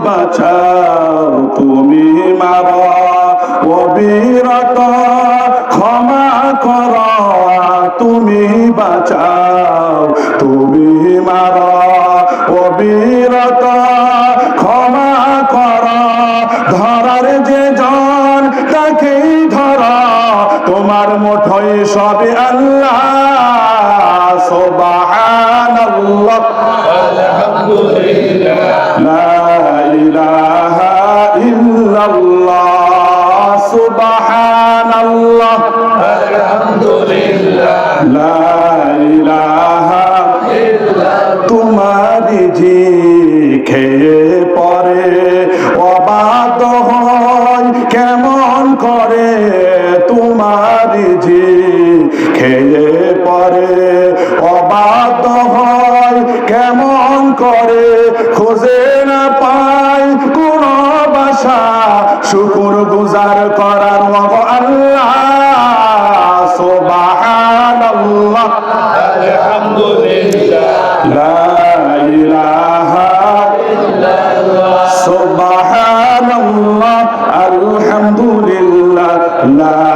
বাঁচাও, তুমি মারো অবিরত, ক্ষমা করো তুমি বাঁচাও, তুমি মারো অবিরত, ক্ষমা করো। ধরার যে জন তাকেই ধরা, তোমার মুঠোয় সবে আল্লাহ। সুবহানাল্লাহ আলহামদুলিল্লাহ লা ইলাহা ইল্লাল্লাহ, সুবহানাল্লাহ আলহামদুলিল্লাহ লা ইলাহা ইল্লাল্লাহ। তোমারি খেয়ে পরে অবাদ হয় কেমন করে, তোমারি খেয়ে পরে অবাদ হয় কেমন করে, খুঁজে না পাই কোন বাসা শুকুর গুজার করার আল্লাহ। সুবহানাল্লাহ আলহামদুলিল্লাহ লা ইলাহা ইল্লাল্লাহ, সুবহানাল্লাহ আলহামদুলিল্লাহ লা